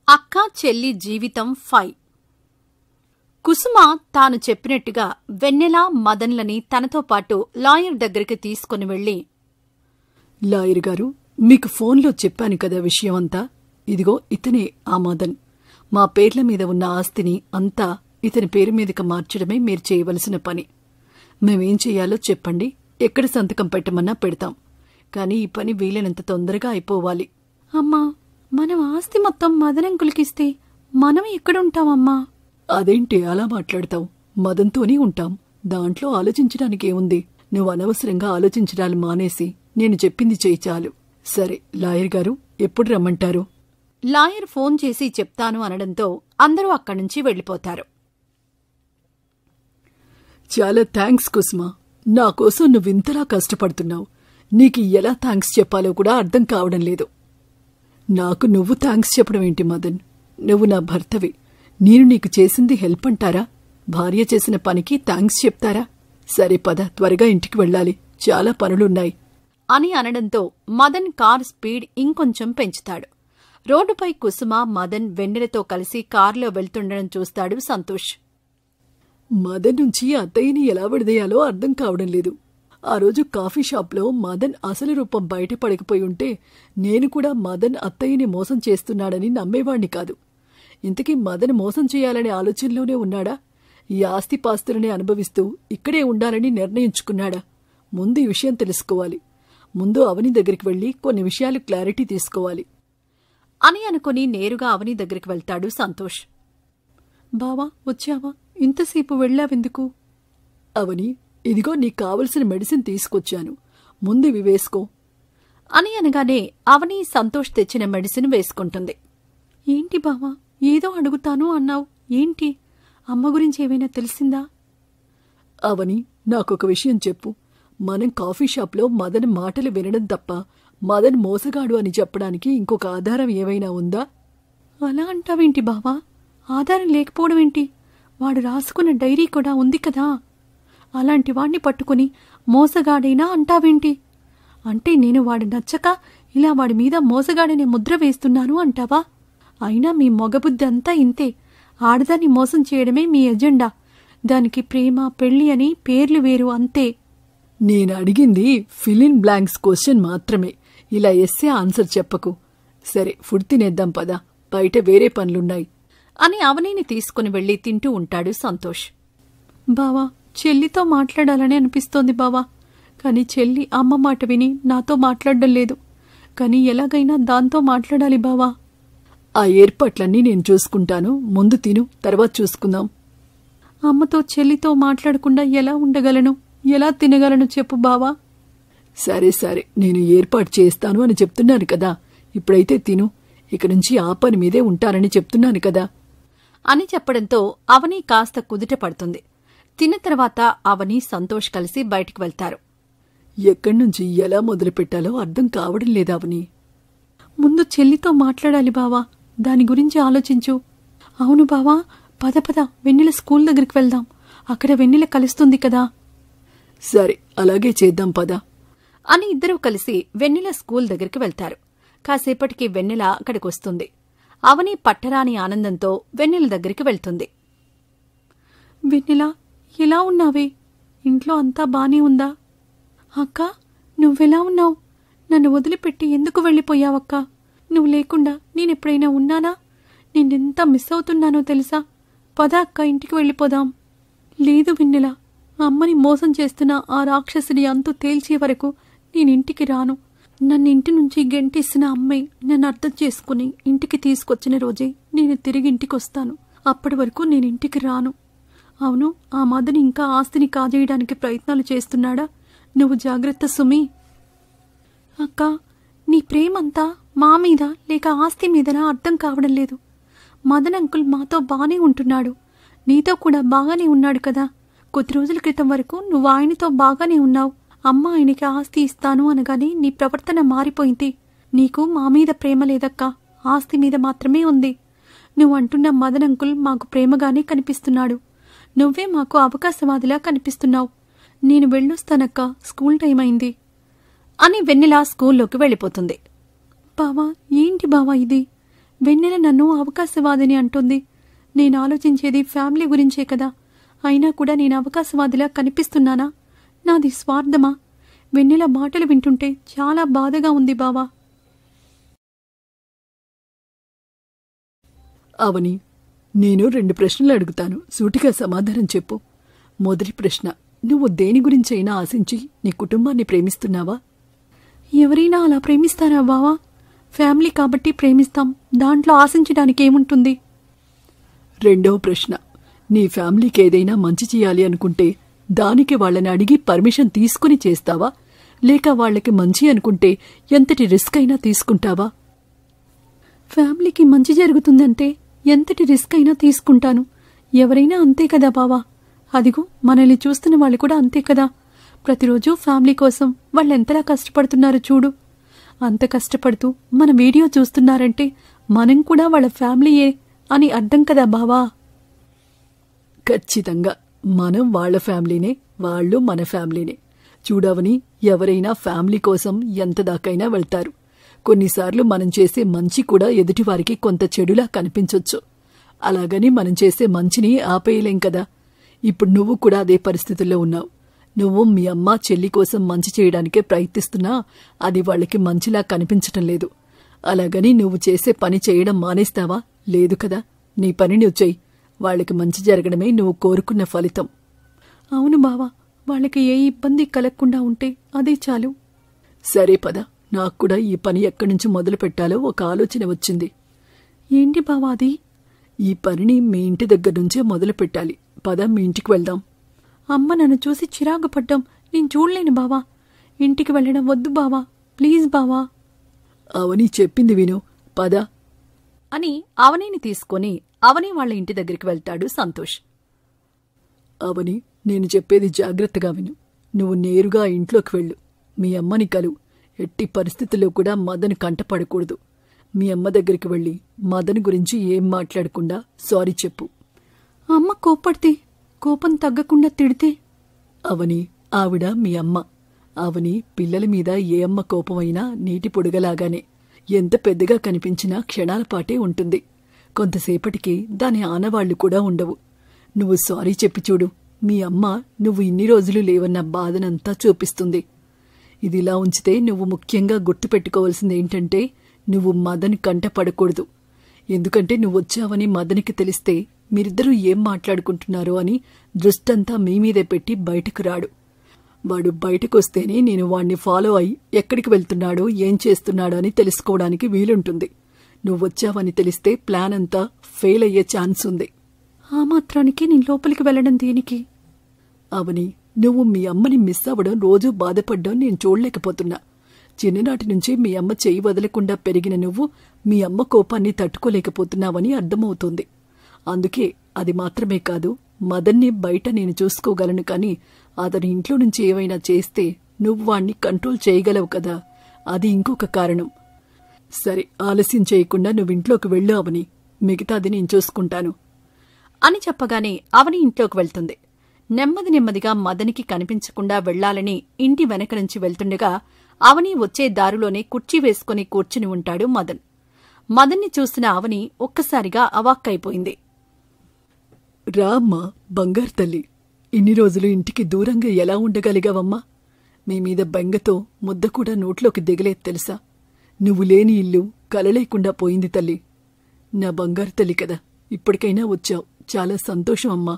అక్క చెల్లి జీవితం 5. కుసుమ తాను చెప్పినట్టుగా వెన్నెల మదన్లని తనతో పాటు లాయర్ దగ్గరికి తీసుకుని వెళ్లి, లాయర్ గారు, మీకు ఫోన్లో చెప్పాను కదా విషయమంతా. ఇదిగో ఇతనే ఆ మదన్. మా పేర్ల మీద ఉన్న ఆస్తిని అంతా ఇతని పేరు మీదకి మార్చడమే మీరు చేయవలసిన పని. మేమేం చెయ్యాలో చెప్పండి, ఎక్కడ సంతకం పెట్టమన్నా పెడతాం. కానీ ఈ పని వీలైనంత తొందరగా అయిపోవాలి. అమ్మా, మనం ఆస్తి మొత్తం మదనంకులకిస్తే మనం ఎక్కడుంటామమ్మా? అదేంటి అలా మాట్లాడతావు? మదన్తోనే ఉంటాం. దాంట్లో ఆలోచించడానికేముంది? నువ్వు అనవసరంగా ఆలోచించడాలు మానేసి నేను చెప్పింది చెయ్యి చాలు. సరే లాయర్ గారు, ఎప్పుడు రమ్మంటారు? లాయర్ ఫోన్ చేసి చెప్తాను అనడంతో అందరూ అక్కడ్నుంచి వెళ్లిపోతారు. చాలా థ్యాంక్స్ కుసుమ. నా కోసం నువ్వింతలా కష్టపడుతున్నావు. నీకు ఎలా థ్యాంక్స్ చెప్పాలో కూడా అర్థం కావడం లేదు. నాకు నువ్వు థ్యాంక్స్ చెప్పడం ఏంటి మదన్? నువ్వు నా భర్తవి. నేను నీకు చేసింది హెల్ప్ అంటారా? భార్య చేసిన పనికి థ్యాంక్స్ చెప్తారా? సరే పద, త్వరగా ఇంటికి వెళ్ళాలి, చాలా పనులున్నాయి అని అనడంతో మదన్ కారు స్పీడ్ ఇంకొంచెం పెంచుతాడు. రోడ్డుపై కుసుమ, మదన్ వెన్నెలతో కలిసి కారులో వెళ్తుండడం చూస్తాడు సంతోష్. మదన్ నుంచి అత్తయ్యని ఎలా విడదీయాలో అర్థం కావడం లేదు. ఆ రోజు కాఫీ షాప్లో మదన్ అసలు రూపం బయటపడకపోయి ఉంటే నేను కూడా మదన్ అత్తయ్యని మోసం చేస్తున్నాడని నమ్మేవాణ్ణి కాదు. ఇంతకీ మదన్ మోసం చేయాలనే ఆలోచనలోనే ఉన్నాడా? ఈ ఆస్తిపాస్తులనే అనుభవిస్తూ ఇక్కడే ఉండాలని నిర్ణయించుకున్నాడా? ముందు ఈ విషయం తెలుసుకోవాలి. ముందు అవని దగ్గరికి వెళ్లి కొన్ని విషయాలు క్లారిటీ తీసుకోవాలి అని అనుకుని నేరుగా అవని దగ్గరికి వెళ్తాడు సంతోష్. బావా, వచ్చావా? ఇంతసేపు వెళ్ళావెందుకు? అవని, ఇదిగో నీకు కావలసిన మెడిసిన్ తీసుకొచ్చాను, ముందు ఇవి వేసుకో అని అనగానే అవని సంతోష్ తెచ్చిన మెడిసిన్ వేసుకుంటుంది. ఏంటి బావా, ఏదో అడుగుతాను అన్నావు, ఏంటి? అమ్మ గురించి ఏమైనా తెలిసిందా? అవని, నాకొక విషయం చెప్పు. మనం కాఫీ షాప్లో మదన్ మాటలు వినడం తప్ప మదన్ మోసగాడు అని చెప్పడానికి ఇంకొక ఆధారం ఏమైనా ఉందా? అలా అంటావేంటి బావా? ఆధారం లేకపోవడమేంటి? వాడు రాసుకున్న డైరీ కూడా ఉంది కదా. అలాంటి వాణ్ణి పట్టుకుని మోసగాడైనా అంటావేంటి? అంటే నేను వాడు నచ్చక ఇలా వాడి మీద మోసగాడనే ముద్ర వేస్తున్నాను అంటావా? అయినా మీ మొగబుద్ధి అంతా ఇంతే. ఆడదాన్ని మోసం చేయడమే మీ ఎజెండా. దానికి ప్రేమ, పెళ్లి అని పేర్లు వేరు, అంతే. నేను అడిగింది ఫిల్ ఇన్ బ్లాంక్స్ క్వశ్చన్ మాత్రమే. ఇలా ఎస్సే ఆన్సర్ చెప్పకు. సరే, ఫుడ్ తినేద్దాం పదా, బయట వేరే పనులున్నాయి అని అవనీని తీసుకుని వెళ్లి తింటూ ఉంటాడు సంతోష్. బావా, చెల్లితో మాట్లాడాలని అనిపిస్తోంది బావా. కాని చెల్లి అమ్మ మాట విని నాతో మాట్లాడడం లేదు. కాని ఎలాగైనా దాంతో మాట్లాడాలి బావా. ఆ ఏర్పాట్లన్నీ నేను చూసుకుంటాను. ముందు తిను, తర్వాత చూసుకుందాం. అమ్మతో చెల్లితో మాట్లాడకుండా ఎలా ఉండగలను, ఎలా తినగలను చెప్పు బావా. సరే సరే, నేను ఏర్పాటు చేస్తాను అని చెప్తున్నాను కదా. ఇప్పుడైతే తిను. ఇక నుంచి ఆ పని మీదే ఉంటానని చెప్తున్నాను కదా అని చెప్పడంతో అవని కాస్త కుదుట పడుతుంది. తిన్న తర్వాత అవని, సంతోష్ కలిసి బయటికి వెళ్తారు. ఎక్కడ్నుంచి ఎలా మొదలుపెట్టాలో అర్థం కావడం లేదా అవని? ముందు చెల్లితో మాట్లాడాలి బావా, దాని గురించి ఆలోచించు. అవును బావా, పద పద, వెన్నెల స్కూల్ దగ్గరికి వెళ్దాం. అక్కడ వెన్నెల కలుస్తుంది కదా. సరే, అలాగే చేద్దాం పద అని ఇద్దరూ కలిసి వెన్నెల స్కూల్ దగ్గరికి వెళ్తారు. కాసేపటికి వెన్నెల అక్కడికొస్తుంది. అవని పట్టరాని ఆనందంతో వెన్నెల దగ్గరికి వెళ్తుంది. వెన్నెల, ఎలా ఉన్నావే? ఇంట్లో అంతా బానే ఉందా? అక్క, నువ్వెలా ఉన్నావు? నన్ను వదిలిపెట్టి ఎందుకు వెళ్ళిపోయావక్క? నువ్వు లేకుండా నేనెప్పుడైనా ఉన్నానా? నేనెంత మిస్ అవుతున్నానో తెలుసా? పద అక్క, ఇంటికి వెళ్ళిపోదాం. లేదు వెన్నెల, అమ్మని మోసం చేస్తున్న ఆ రాక్షసుడి అంతు తేల్చే వరకు నేనింటికి రాను. నన్ను ఇంటి నుంచి గెంటేసిన అమ్మాయి నన్ను అర్థం చేసుకుని ఇంటికి తీసుకొచ్చిన రోజే నేను తిరిగి ఇంటికొస్తాను. అప్పటి వరకు నేనింటికి రాను. అవును, ఆ మదన్ ఇంకా ఆస్తిని కాజేయడానికి ప్రయత్నాలు చేస్తున్నాడా? నువ్వు జాగ్రత్త సుమి. అక్క, నీ ప్రేమంతా మా మీద లేక ఆస్తి మీదనా అర్థం కావడం లేదు. మదన్ అంకుల్ మాతో బానే ఉంటున్నాడు, నీతో కూడా బాగానే ఉన్నాడు కదా. కొద్ది రోజుల క్రితం వరకు నువ్వు ఆయనతో బాగానే ఉన్నావు. అమ్మ ఆయనకి ఆస్తి ఇస్తాను అనగానే నీ ప్రవర్తన మారిపోయింది. నీకు మా మీద ప్రేమ లేదక్కా, ఆస్తి మీద మాత్రమే ఉంది. నువ్వు అంటున్న మదన్ అంకుల్ మాకు ప్రేమగానే కనిపిస్తున్నాడు. నువ్వే మాకు అవకాశవాదిలా కనిపిస్తున్నావు. నేను వెళ్ళొస్తానక్కా, స్కూల్ టైం అయింది అని వెన్నెల స్కూల్లోకి వెళ్ళిపోతుంది. బావా, ఏంటి బావా ఇది? వెన్నెల నన్ను అవకాశవాదిని అంటుంది. నేను ఆలోచించేది ఫ్యామిలీ గురించే కదా. అయినా కూడా నేను అవకాశవాదిలా కనిపిస్తున్నానా? నాది స్వార్థమా? వెన్నెల మాటలు వింటుంటే చాలా బాధగా ఉంది బావా. అవని, నేను 2 ప్రశ్నలు అడుగుతాను, సూటిగా సమాధానం చెప్పు. మొదటి ప్రశ్న, నువ్వు దేని గురించైనా ఆశించి నీ కుటుంబాన్ని ప్రేమిస్తున్నావా? ఎవరైనా అలా ప్రేమిస్తారా బావా? ఫ్యామిలీ కాబట్టి ప్రేమిస్తాం, దాంట్లో ఆశించడానికి ఏముంటుంది? రెండవ ప్రశ్న, నీ ఫ్యామిలీకి ఏదైనా మంచి చేయాలి అనుకుంటే దానికి వాళ్ళని అడిగి పర్మిషన్ తీసుకుని చేస్తావా, లేక వాళ్ళకి మంచి అనుకుంటే ఎంతటి రిస్క్ అయినా తీసుకుంటావా? ఫ్యామిలీకి మంచి జరుగుతుందంటే ఎంతటి రిస్క్ అయినా తీసుకుంటాను. ఎవరైనా అంతే కదా బావా. అదిగో మనల్ని చూస్తున్న వాళ్ళు కూడా అంతే కదా. ప్రతిరోజు ఫ్యామిలీ కోసం వాళ్ళెంతలా కష్టపడుతున్నారో చూడు. అంత కష్టపడుతూ మన వీడియో చూస్తున్నారంటే మనం కూడా వాళ్ళ ఫ్యామిలీయే అని అర్థం కదా బావా. ఖచ్చితంగా మనం వాళ్ళ ఫ్యామిలీనే, వాళ్ళు మన ఫ్యామిలీనే. చూడవని, ఎవరైనా ఫ్యామిలీ కోసం ఎంత దాకైనా వెళ్తారు. కొన్నిసార్లు మనం చేసే మంచి కూడా ఎదుటివారికి కొంత చెడులా కనిపించొచ్చు. అలాగని మనం చేసే మంచిని ఆపేయలేం కదా. ఇప్పుడు నువ్వు కూడా అదే పరిస్థితుల్లో ఉన్నావు. నువ్వు మీ అమ్మ చెల్లి కోసం మంచి చేయడానికే ప్రయత్నిస్తున్నా అది వాళ్ళకి మంచిలా కనిపించటం లేదు. అలాగని నువ్వు చేసే పని చేయడం మానేస్తావా? లేదు కదా. నీ పని నువ్వు చెయ్యి. వాళ్ళకి మంచి జరగడమే నువ్వు కోరుకున్న ఫలితం. అవును బావా, వాళ్ళకి ఏ ఇబ్బంది కలగకుండా ఉంటే అదే చాలు. సరే పద, నాకు కూడా ఈ పని ఎక్కడి నుంచి మొదలు పెట్టాలో ఒక ఆలోచన వచ్చింది. ఏంటి బావా అది? ఈ పనిని మీ ఇంటి దగ్గర నుంచే మొదలు పెట్టాలి. పద, మీ ఇంటికి వెళ్దాం. అమ్మ నన్ను చూసి చిరాకు పడ్డం నేను చూడలేను బావా. ఇంటికి వెళ్ళడం వద్దు బావా, ప్లీజ్ బావా. అవని చెప్పింది విను, పద అని అవనిని తీసుకొని అవని వాళ్ళ ఇంటి దగ్గరికి వెళ్తాడు సంతోష్. అవని, నేను చెప్పేది జాగ్రత్తగా విను. నువ్వు నేరుగా ఇంట్లోకి వెళ్ళు. మీ అమ్మని కలువు. ఎట్టి పరిస్థితుల్లో కూడా మదన్ కంటపడకూడదు. మీ అమ్మ దగ్గరికి వెళ్ళి మదన్ గురించి ఏం మాట్లాడకుండా సారీ చెప్పు. అమ్మ కోప్పడితే, కోపం తగ్గకుండా తిడితే? అవని, ఆవిడ మీ అమ్మ. అవని, పిల్లల మీద ఏ అమ్మ కోపమైనా నీటి పొడుగలాగానే. ఎంత పెద్దగా కనిపించినా క్షణాల పాటే ఉంటుంది. కొంతసేపటికి దాని ఆనవాళ్లు కూడా ఉండవు. నువ్వు సారీ చెప్పి చూడు. మీ అమ్మ నువ్వు ఇన్ని రోజులు లేవన్న బాధనంతా చూపిస్తుంది. ఇదిలా ఉంచితే నువ్వు ముఖ్యంగా గుర్తుపెట్టుకోవాల్సింది ఏంటంటే, నువ్వు మదన్ కంట పడకూడదు. ఎందుకంటే నువ్వొచ్చావని మదన్కి తెలిస్తే మీరిద్దరూ ఏం మాట్లాడుకుంటున్నారో అని దృష్టంతా మీ మీదే పెట్టి బయటకు రాడు. వాడు బయటకొస్తేనే నేను వాణ్ణి ఫాలో అయి ఎక్కడికి వెళ్తున్నాడో ఏం చేస్తున్నాడో అని తెలుసుకోవడానికి వీలుంటుంది. నువ్వొచ్చావని తెలిస్తే ప్లాన్ అంతా ఫెయిల్ అయ్యే ఛాన్స్ ఉంది. ఆ మాత్రానికి నేను లోపలికి వెళ్ళడం దేనికి? అవని, నువ్వు మీ అమ్మని మిస్ అవ్వడం, రోజూ బాధపడ్డం నేను చూడలేకపోతున్నా. చిన్ననాటి నుంచి మీ అమ్మ చెయ్యి వదలకుండా పెరిగిన నువ్వు మీ అమ్మ కోపాన్ని తట్టుకోలేకపోతున్నావని అర్థమవుతోంది. అందుకే అది మాత్రమే కాదు, మదన్ని బయట నేను చూసుకోగలను, కానీ అతని ఇంట్లో నుంచి ఏవైనా చేస్తే నువ్వు వాణ్ణి కంట్రోల్ చేయగలవు కదా, అది ఇంకొక కారణం. సరే, ఆలస్యం చేయకుండా నువ్వింట్లోకి వెళ్ళు అవని. మిగతాది నేను చూసుకుంటాను అని చెప్పగానే అవని ఇంట్లోకి వెళ్తుంది. నెమ్మది నెమ్మదిగా మదనికి కనిపించకుండా వెళ్లాలని ఇంటి వెనక నుంచి వెళ్తుండగా అవని వచ్చే దారిలోనే కుర్చీ వేసుకుని కూర్చుని ఉంటాడు మదన్. మదన్ని చూసిన అవని ఒక్కసారిగా అవాక్కైపోయింది. రామ్మా, బంగారు తల్లి, ఇన్ని రోజులు ఇంటికి దూరంగా ఎలా ఉండగలిగావమ్మా? మీ మీద బెంగతో ముద్ద కూడా నోట్లోకి దిగలేదు తెలుసా? నువ్వు లేని ఇల్లు కలలేకుండా పోయింది తల్లి. నా బంగారు తల్లి కదా, ఇప్పటికైనా వచ్చావు, చాలా సంతోషం అమ్మా.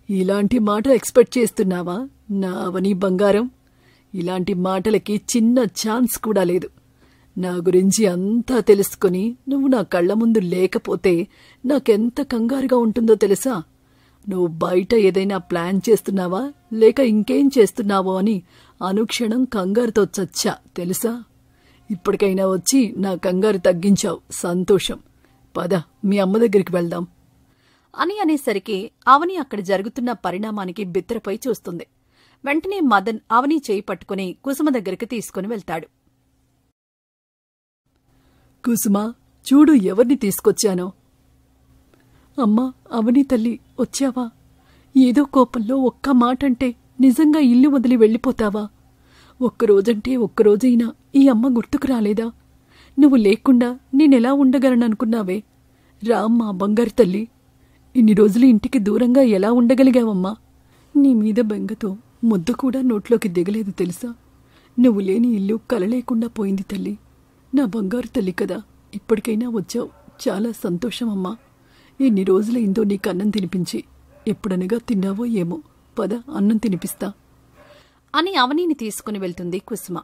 ఇలాంటి మాటలు ఎక్స్పెక్ట్ చేస్తున్నావా నా అవని బంగారం? ఇలాంటి మాటలకి చిన్న ఛాన్స్ కూడా లేదు. నా గురించి అంతా తెలుసుకుని నువ్వు నా కళ్ల ముందు లేకపోతే నాకెంత కంగారుగా ఉంటుందో తెలుసా? నువ్వు బయట ఏదైనా ప్లాన్ చేస్తున్నావా లేక ఇంకేం చేస్తున్నావో అని అనుక్షణం కంగారుతో చచ్చా తెలుసా? ఇప్పటికైనా వచ్చి నా కంగారు తగ్గించావు, సంతోషం. పద, మీ అమ్మ దగ్గరికి వెళ్దాం అని అనేసరికి అవని అక్కడ జరుగుతున్న పరిణామానికి బిత్తరపై చూస్తుంది. వెంటనే మదన్ అవని చేయి పట్టుకుని కుసుమ దగ్గరికి తీసుకుని వెళ్తాడు. కుసుమా, చూడు ఎవరిని తీసుకొచ్చానో. అమ్మా, అవని తల్లి, వచ్చావా? ఏదో కోపంలో ఒక్క మాటంటే నిజంగా ఇల్లు వదిలి వెళ్ళిపోతావా? ఒక్కరోజంటే ఒక్కరోజైనా ఈ అమ్మ గుర్తుకు రాలేదా? నువ్వు లేకుండా నేనెలా ఉండగలననుకున్నావే? రామ్మా బంగారు తల్లి, ఇన్ని రోజులు ఇంటికి దూరంగా ఎలా ఉండగలిగావమ్మా? నీ మీద బెంగతో ముద్ద కూడా నోట్లోకి దిగలేదు తెలుసా? నువ్వు లేని ఇల్లు కలలేకుండా పోయింది తల్లి. నా బంగారు తల్లి కదా, ఇప్పటికైనా వచ్చావు, చాలా సంతోషమమ్మా. ఎన్ని రోజులైందో నీకు అన్నం తినిపించి. ఎప్పుడనగా తిన్నావో ఏమో, పద అన్నం తినిపిస్తా అని అవనిని తీసుకుని వెళ్తుంది కుసుమ.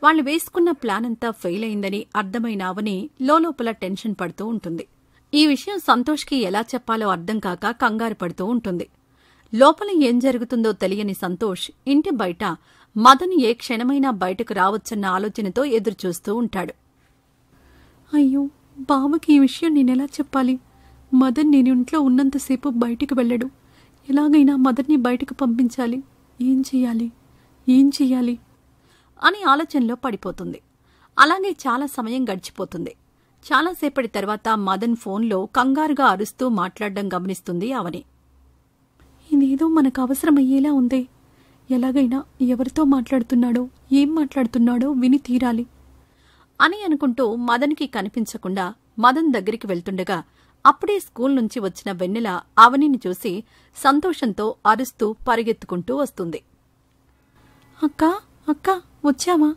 వాళ్ళు వేసుకున్న ప్లాన్ అంతా ఫెయిల్ అయిందని అర్థమైన అవని లోపల టెన్షన్ పడుతూ ఉంటుంది. ఈ విషయం సంతోష్కి ఎలా చెప్పాలో అర్థం కాక కంగారు పడుతూ ఉంటుంది. లోపల ఏం జరుగుతుందో తెలియని సంతోష్ ఇంటి బయట మదన్ ఏ క్షణమైనా బయటకు రావచ్చన్న ఆలోచనతో ఎదురుచూస్తూ ఉంటాడు. అయ్యో, బావకి ఈ విషయం నేనెలా చెప్పాలి? మదన్ నేను ఇంట్లో ఉన్నంతసేపు బయటికి వెళ్ళడు. ఎలాగైనా మదన్ని బయటకు పంపించాలి. ఏం చెయ్యాలి అని ఆలోచనలో పడిపోతుంది. అలాగే చాలా సమయం గడిచిపోతుంది. చాలాసేపటి తర్వాత మదన్ ఫోన్లో కంగారుగా అరుస్తూ మాట్లాడడం గమనిస్తుంది అవని. ఇదేదో మనకు అవసరమయ్యేలా ఉందే. ఎలాగైనా ఎవరితో మాట్లాడుతున్నాడో, ఏం మాట్లాడుతున్నాడో విని తీరాలి అని అనుకుంటూ మదన్కి కనిపించకుండా మదన్ దగ్గరికి వెళ్తుండగా అప్పుడే స్కూల్ నుంచి వచ్చిన వెన్నెల అవనిని చూసి సంతోషంతో అరుస్తూ పరిగెత్తుకుంటూ వస్తుంది. అక్కా, అక్కా, వచ్చావా?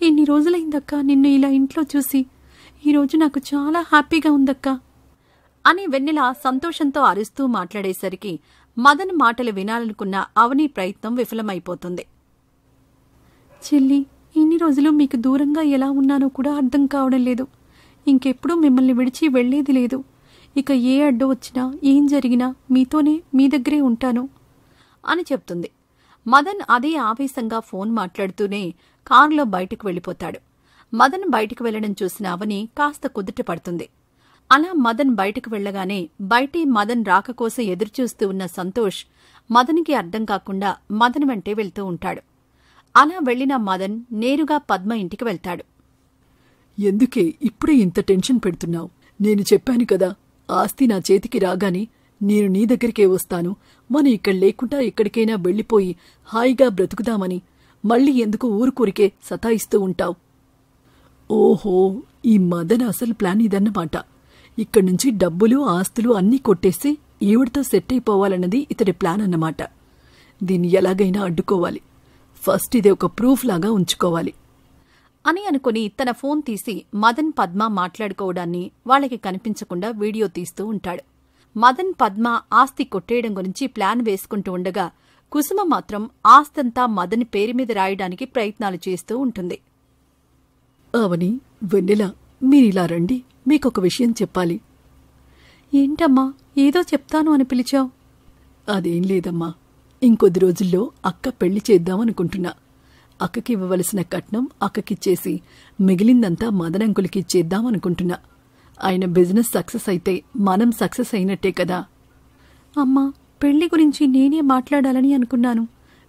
ఎన్ని రోజులైందక్కా నిన్ను ఇలా ఇంట్లో చూసి. ఈరోజు నాకు చాలా హ్యాపీగా ఉందక్కా అని వెన్నెల సంతోషంతో అరుస్తూ మాట్లాడేసరికి మదన్ మాటలు వినాలనుకున్న అవని ప్రయత్నం విఫలమైపోతుంది. చెల్లి, ఇన్ని రోజులు మీకు దూరంగా ఎలా ఉన్నానో కూడా అర్థం కావడం లేదు. ఇంకెప్పుడూ మిమ్మల్ని విడిచి వెళ్లేది లేదు. ఇక ఏ అడ్డు వచ్చినా, ఏం జరిగినా మీతోనే, మీ దగ్గరే ఉంటాను అని చెప్తుంది. మదన్ అదే ఆవేశంగా ఫోన్ మాట్లాడుతూనే కారులో బయటకు వెళ్ళిపోతాడు. మదన్ బయటకు వెళ్లడం చూసిన అవని కాస్త కుదుట పడుతుంది. అలా మదన్ బయటకు వెళ్లగానే బయటే మదన్ రాక కోసం ఎదురుచూస్తూ ఉన్న సంతోష్ మదన్కి అర్థం కాకుండా మదన్ వెంటే వెళ్తూ ఉంటాడు. అలా వెళ్లిన మదన్ నేరుగా పద్మ ఇంటికి వెళ్తాడు. ఎందుకే ఇప్పుడే ఇంత టెన్షన్ పెడుతున్నావు? నేను చెప్పాను కదా, ఆస్తి నా చేతికి రాగానే నేను నీ దగ్గరికే వస్తాను. మనం ఇక్కడ లేకుండా ఎక్కడికైనా వెళ్లిపోయి హాయిగా బ్రతుకుదామని. మళ్ళీ ఎందుకు ఊరుకూరికే సతాయిస్తూ ఉంటావు? ఓహో, ఈ మదన్ అసలు ప్లాన్ ఇదన్నమాట. ఇక్కడ్నుంచి డబ్బులు, ఆస్తులు అన్నీ కొట్టేసి ఈవిడితో సెట్ అయిపోవాలన్నది ఇతడి ప్లాన్ అన్నమాట. దీన్ని ఎలాగైనా అడ్డుకోవాలి. ఫస్ట్ ఇదే ఒక ప్రూఫ్ లాగా ఉంచుకోవాలి అని అనుకుని తన ఫోన్ తీసి మదన్ పద్మ మాట్లాడుకోవడాన్ని వాళ్ళకి కనిపించకుండా వీడియో తీస్తూ ఉంటాడు. మదన్ పద్మ ఆస్తి కొట్టేయడం గురించి ప్లాన్ వేసుకుంటూ ఉండగా కుసుమ మాత్రం ఆస్తంతా మదన్ పేరు మీద రాయడానికి ప్రయత్నాలు చేస్తూ ఉంటుంది. అవని, వెన్నెల, మీరిలా రండి, మీకొక విషయం చెప్పాలి. ఏంటమ్మా, ఏదో చెప్తాను అని పిలిచావు? అదేం లేదమ్మా, ఇంకొద్ది రోజుల్లో అక్క పెళ్లి చేద్దామనుకుంటున్నా. అక్కకి ఇవ్వవలసిన కట్నం అక్కకిచ్చేసి మిగిలిందంతా మదనంకులకి ఇచ్చేద్దామనుకుంటున్నా. ఆయన బిజినెస్ సక్సెస్ అయితే మనం సక్సెస్ అయినట్టే కదా. అమ్మా, పెళ్లి గురించి నేనే మాట్లాడాలని అనుకున్నాను.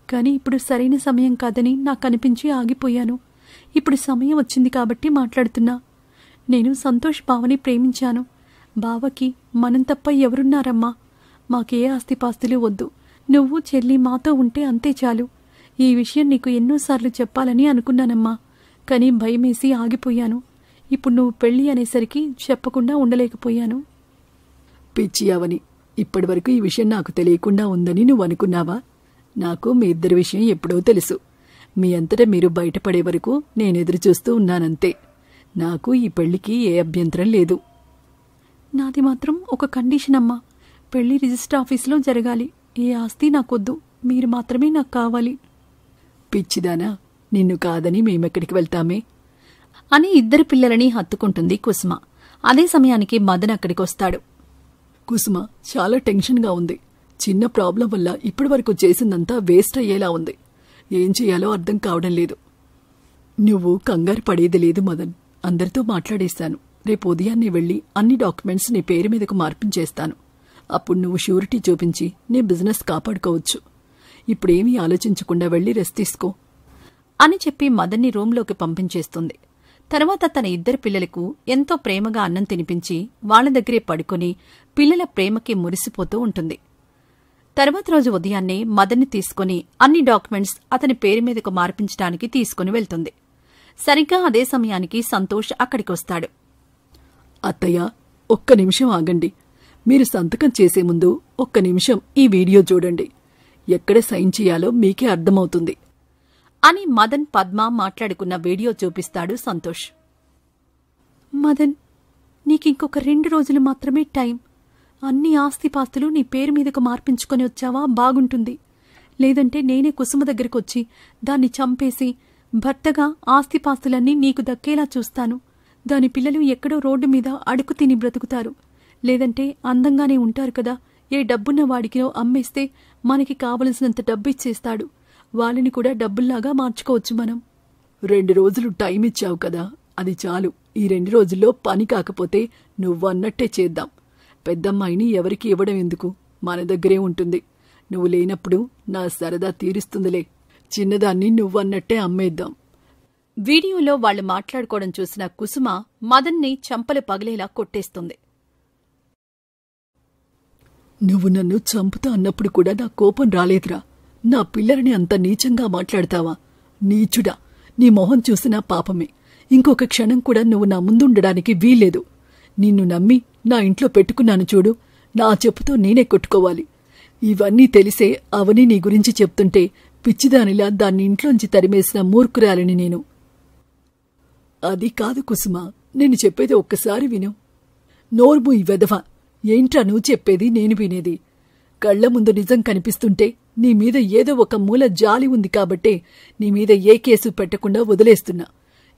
కాని ఇప్పుడు సరైన సమయం కాదని నాకనిపించి ఆగిపోయాను. ఇప్పుడు సమయం వచ్చింది కాబట్టి మాట్లాడుతున్నా. నేను సంతోష్ బావని ప్రేమించాను. బావకి మనం తప్ప ఎవరున్నారమ్మా? మాకే ఆస్తిపాస్తులు వద్దు. నువ్వు చెల్లి మాతో ఉంటే అంతే చాలు. ఈ విషయం నీకు ఎన్నోసార్లు చెప్పాలని అనుకున్నానమ్మా, కానీ భయమేసి ఆగిపోయాను. ఇప్పుడు నువ్వు పెళ్లి అనేసరికి చెప్పకుండా ఉండలేకపోయాను. పిచ్చి అవని, ఇప్పటివరకు ఈ విషయం నాకు తెలియకుండా ఉందని నువ్వు అనుకున్నావా? నాకు మీ ఇద్దరి విషయం ఎప్పుడో తెలుసు. మీ అంతటా మీరు బయటపడే వరకు నేనెదురుచూస్తూ ఉన్నానంతే. నాకు ఈ పెళ్లికి ఏ అభ్యంతరం లేదు. నాది మాత్రం ఒక కండిషన్ అమ్మా. పెళ్లి రిజిస్టర్ ఆఫీసులో జరగాలి. ఏ ఆస్తి నాకొద్దు. మీరు మాత్రమే నాకు కావాలి. పిచ్చిదానా, నిన్ను కాదని మేమెక్కడికి వెళ్తామే అని ఇద్దరు పిల్లలని హత్తుకుంటుంది కుసుమ. అదే సమయానికి మదన్ అక్కడికొస్తాడు. కుసుమ, చాలా టెన్షన్గా ఉంది. చిన్న ప్రాబ్లం వల్ల ఇప్పటివరకు చేసిందంతా వేస్ట్ అయ్యేలా ఉంది. ఏం చేయాలో అర్థం కావడం లేదు. నువ్వు కంగారు పడేది లేదు మదన్. అందరితో మాట్లాడేశాను. రేపు ఉదయాన్నే వెళ్లి అన్ని డాక్యుమెంట్స్ నీ పేరు మీదకు మార్పించేస్తాను. అప్పుడు నువ్వు షూరిటీ చూపించి నీ బిజినెస్ కాపాడుకోవచ్చు. ఇప్పుడేమీ ఆలోచించకుండా వెళ్లి రెస్ట్ తీసుకో అని చెప్పి మదన్ని రూంలోకి పంపించేస్తుంది. తర్వాత తన ఇద్దరు పిల్లలకు ఎంతో ప్రేమగా అన్నం తినిపించి వాళ్ల దగ్గరే పడుకుని పిల్లల ప్రేమకి మురిసిపోతూ ఉంటుంది. తర్వాత రోజు ఉదయాన్నే మదన్ని తీసుకుని అన్ని డాక్యుమెంట్స్ అతని పేరు మీదకు మార్పించడానికి తీసుకుని వెళ్తుంది. సరిగ్గా అదే సమయానికి సంతోష్ అక్కడికొస్తాడు. అత్తయ్య, ఒక్క నిమిషం ఆగండి. మీరు సంతకం చేసే ముందు ఒక్క నిమిషం ఈ వీడియో చూడండి. ఎక్కడ సైన్ చేయాలో మీకే అర్థమవుతుంది అని మదన్, పద్మ మాట్లాడుకున్న వీడియో చూపిస్తాడు సంతోష్. మదన్, నీకింకొక 2 రోజులు మాత్రమే టైం. అన్ని ఆస్తిపాస్తులు నీ పేరు మీదకు మార్పించుకొని వచ్చావా బాగుంటుంది. లేదంటే నేనే కుసుమ దగ్గరకొచ్చి దాన్ని చంపేసి భర్తగా ఆస్తిపాస్తులన్నీ నీకు దక్కేలా చూస్తాను. దాని పిల్లలు ఎక్కడో రోడ్డు మీద అడుగు తిని బ్రతుకుతారు. లేదంటే అందంగానే ఉంటారు కదా, ఏ డబ్బున్న వాడికినో అమ్మేస్తే మనకి కావలసినంత డబ్బిచ్చేస్తాడు. వాళ్ళని కూడా డబ్బుల్లాగా మార్చుకోవచ్చు మనం. 2 రోజులు టైం ఇచ్చావు కదా, అది చాలు. ఈ 2 రోజుల్లో పని కాకపోతే నువ్వన్నట్టే చేద్దాం. పెద్దమ్మాయిని ఎవరికి ఇవ్వడం ఎందుకు, మన దగ్గరే ఉంటుంది. నువ్వు లేనప్పుడు నా సరదా తీరుస్తుందిలే. చిన్నదాన్ని నువ్వన్నట్టే అమ్మేద్దాం. వీడియోలో వాళ్లు మాట్లాడుకోవడం చూసిన కుసుమ మదన్ని చంపలు పగిలేలా కొట్టేస్తుంది. నువ్వు నన్ను చంపుతా అన్నప్పుడు కూడా నా కోపం రాలేదురా. నా పిల్లలని అంత నీచంగా మాట్లాడతావా? నీచుడా, నీ మొహం చూసినా పాపమే. ఇంకొక క్షణం కూడా నువ్వు నా ముందుండడానికి వీల్లేదు. నిన్ను నమ్మి నా ఇంట్లో పెట్టుకున్నాను చూడు, నా చెప్పుతో నేనే కొట్టుకోవాలి. ఇవన్నీ తెలిసే అవని నీ గురించి చెప్తుంటే పిచ్చిదానిలా దాన్ని ఇంట్లోంచి తరిమేసిన మూర్ఖురాలిని నేను. అది కాదు కుసుమ, నేను చెప్పేది ఒక్కసారి విను. నోర్ము ఈ వెధవ. ఏంట్రా నువ్వు చెప్పేది నేను వినేది? కళ్ల ముందు నిజం కనిపిస్తుంటే నీ మీద ఏదో ఒక మూల జాలి ఉంది కాబట్టే నీ మీద ఏ కేసు పెట్టకుండా వదిలేస్తున్నా.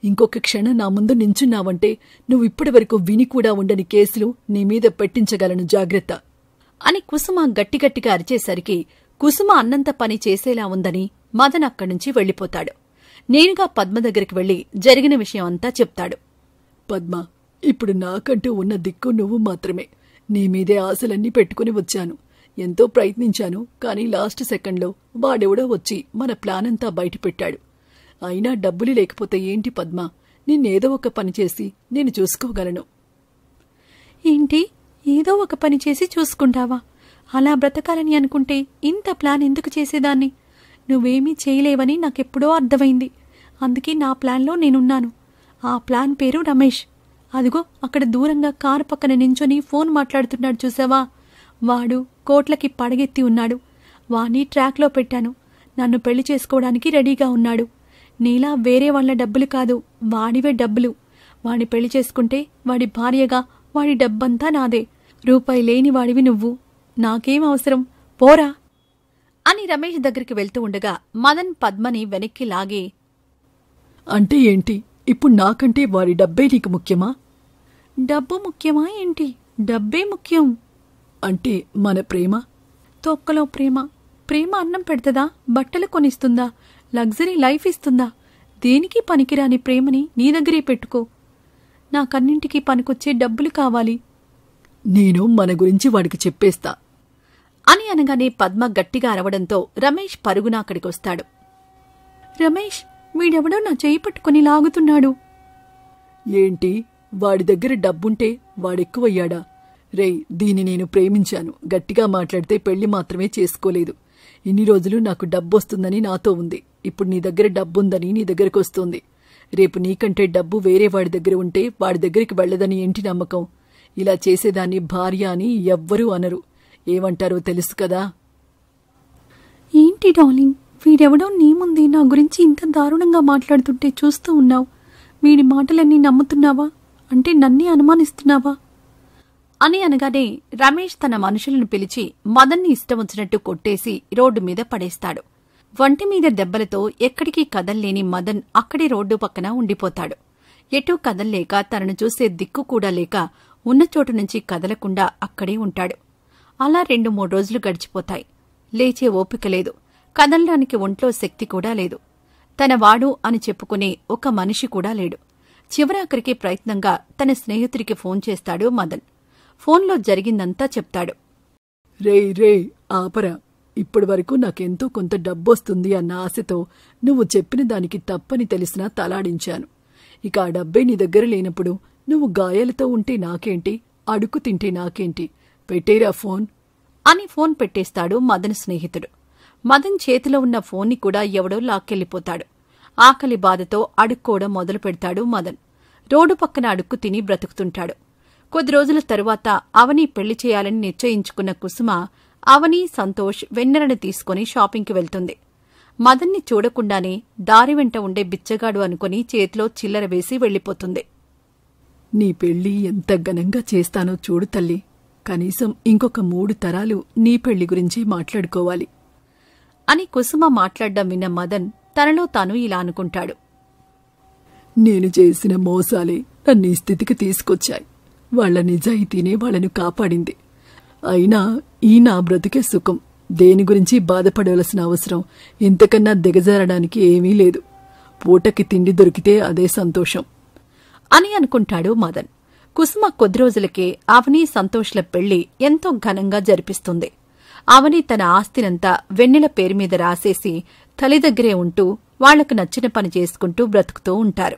ఇంకొక క్షణం నా ముందు నించున్నావంటే నువ్విప్పటి వరకు విని కూడా ఉండని కేసులు నీ మీద పెట్టించగలను, జాగ్రత్త అని కుసుమ గట్టిగట్టిగా అరిచేసరికి కుసుమ అన్నంత పని చేసేలా ఉందని మదన్ అక్కడ్నుంచి వెళ్లిపోతాడు. నేనుగా పద్మ దగ్గరికి వెళ్లి జరిగిన విషయం అంతా చెప్తాడు. పద్మ, ఇప్పుడు నాకంటూ ఉన్న దిక్కు నువ్వు మాత్రమే. నీ మీదే ఆశలన్నీ పెట్టుకుని వచ్చాను. ఎంతో ప్రయత్నించాను, కానీ లాస్ట్ సెకండ్లో వాడెవడో వచ్చి మన ప్లాన్ అంతా బయటపెట్టాడు. అయినా డబ్బులు లేకపోతే ఏంటి పద్మ, నిన్నేదో ఒక పని చేసి నేను చూసుకోగలను. ఏంటి, ఏదో ఒక పని చేసి చూసుకుంటావా? అలా బ్రతకాలని అనుకుంటే ఇంత ప్లాన్ ఎందుకు చేసేదాన్ని? నువ్వేమీ చేయలేవని నాకెప్పుడో అర్థమైంది. అందుకే నా ప్లాన్లో నేనున్నాను. ఆ ప్లాన్ పేరు రమేష్. అదిగో అక్కడ దూరంగా కారు పక్కన నించొని ఫోన్ మాట్లాడుతున్నాడు చూసావా? వాడు కోట్లకి పడగెత్తి ఉన్నాడు. వాణ్ణి ట్రాక్లో పెట్టాను. నన్ను పెళ్లి చేసుకోవడానికి రెడీగా ఉన్నాడు. నీలా వేరే వాళ్ల డబ్బులు కాదు, వాడివే డబ్బులు. వాణ్ణి పెళ్లి చేసుకుంటే వాడి భార్యగా వాడి డబ్బంతా నాదే. రూపాయి లేని వాడివి నువ్వు. నాకేం అవసరం, పోరా అని రమేష్ దగ్గరికి వెళ్తూ ఉండగా మదన్ పద్మని వెనక్కి లాగి, అంటే ఏంటి? ఇప్పుడు నాకంటే వాడి డబ్బే నీకు ముఖ్యమా? డబ్బు ముఖ్యమా ఏంటి? డబ్బే ముఖ్యం. అంటే మన ప్రేమ? తొక్కలో ప్రేమ. ప్రేమ అన్నం పెడుతుందా, బట్టలు కొనిస్తుందా, లగ్జరీ లైఫ్ ఇస్తుందా? దేనికి పనికిరాని ప్రేమని నీ దగ్గరే పెట్టుకో. నాకన్నింటికీ పనికొచ్చే డబ్బులు కావాలి. నేను మన గురించి వాడికి చెప్పేస్తా అని అనగానే పద్మ గట్టిగా అరవడంతో రమేష్ పరుగున అక్కడికొస్తాడు. రమేష్, వీడెవడో నా చేయి పట్టుకుని లాగుతున్నాడు. ఏంటి, వాడి దగ్గర డబ్బుంటే వాడెక్కువయ్యాడా? రేయ్, దీన్ని నేను ప్రేమించాను. గట్టిగా మాట్లాడితే పెళ్లి మాత్రమే చేసుకోలేదు. ఇన్ని రోజులు నాకు డబ్బొస్తుందని నాతో ఉంది. ఇప్పుడు నీ దగ్గర డబ్బుందని నీ దగ్గరకొస్తుంది. రేపు నీకంటే డబ్బు వేరే వాడి దగ్గర ఉంటే వాడి దగ్గరికి వెళ్లదని ఏంటి నమ్మకం? ఇలా చేసేదాన్ని భార్య అని ఎవ్వరూ అనరు. ఏమంటారో తెలుసు కదా? ఏంటి డార్లింగ్, వీడెవడో నీ ముందే నా గురించి ఇంత దారుణంగా మాట్లాడుతుంటే చూస్తూ ఉన్నావు. వీడి మాటలన్నీ నమ్ముతున్నావా? అంటే నన్నే అనుమానిస్తున్నావా? అని అనగానే రమేష్ తన మనుషులను పిలిచి మదన్ని ఇష్టం వచ్చినట్టు కొట్టేసి రోడ్డు మీద పడేస్తాడు. వంటి మీద దెబ్బలతో ఎక్కడికి కదల్లేని మదన్ అక్కడే రోడ్డు పక్కన ఉండిపోతాడు. ఎటూ కదల్లేక తనను చూసే దిక్కు కూడా లేక ఉన్నచోటు నుంచి కదలకుండా అక్కడే ఉంటాడు. అలా 2-3 రోజులు గడిచిపోతాయి. లేచే ఓపిక లేదు, కదలడానికి ఒంట్లో శక్తి కూడా లేదు. తన వాడు అని చెప్పుకునే ఒక మనిషి కూడా లేడు. చివరాఖరికి ప్రయత్నంగా తన స్నేహితుడికి ఫోన్ చేస్తాడు మదన్. ఫోన్లో జరిగిందంతా చెప్తాడు. రే ఆపరా. ఇప్పటి వరకు నాకెంతో కొంత డబ్బొస్తుంది అన్న ఆశతో నువ్వు చెప్పిన దానికి తప్పని తెలిసినా తలాడించాను. ఇక ఆ డబ్బే నీ దగ్గర లేనప్పుడు నువ్వు గాయాలతో ఉంటే నాకేంటి, అడుక్కు తింటే నాకేంటి? పెట్టేరా ఫోన్ అని ఫోన్ పెట్టేస్తాడు మదన్ స్నేహితుడు. మదన్ చేతిలో ఉన్న ఫోన్ని కూడా ఎవడో లాక్కెళ్లిపోతాడు. ఆకలి బాధతో అడుక్కోవడం మొదలు పెడతాడు మదన్. రోడ్డు పక్కన అడుక్కు తిని బ్రతుకుతుంటాడు. కొద్ది రోజుల తరువాత అవని పెళ్లి చేయాలని నిశ్చయించుకున్న కుసుమ అవని, సంతోష్ వెన్నెలని తీసుకుని షాపింగ్కి వెళ్తుంది. మదన్ని చూడకుండానే దారి వెంట ఉండే బిచ్చగాడు అనుకుని చేతిలో చిల్లర వేసి వెళ్లిపోతుంది. నీ పెళ్లి ఎంత ఘనంగా చేస్తానో చూడు తల్లి. కనీసం ఇంకొక 3 తరాలు నీ పెళ్లి గురించి మాట్లాడుకోవాలి అని కుసుమ మాట్లాడ్డం విన్న మదన్ తనలో తాను ఇలా అనుకుంటాడు. నేను చేసిన మోసాలే నన్ను ఈ స్థితికి తీసుకొచ్చాయి. వాళ్ల నిజాయితీనే వాళ్ళను కాపాడింది. అయినా ఈ నా బ్రతుకే సుఖం. దేని గురించి బాధపడవలసిన అవసరం ఇంతకన్నా దిగజారడానికి ఏమీ లేదు. పూటకి తిండి దొరికితే అదే సంతోషం అని అనుకుంటాడు మదన్. కుసుమ కొద్ది రోజులకే అవని, సంతోష్ల పెళ్లి ఎంతో ఘనంగా జరిపిస్తుంది. అవని తన ఆస్తినంతా వెన్నెల పేరు మీద రాసేసి తల్లి దగ్గరే ఉంటూ వాళ్లకు నచ్చిన పని చేసుకుంటూ బ్రతుకుతూ ఉంటారు.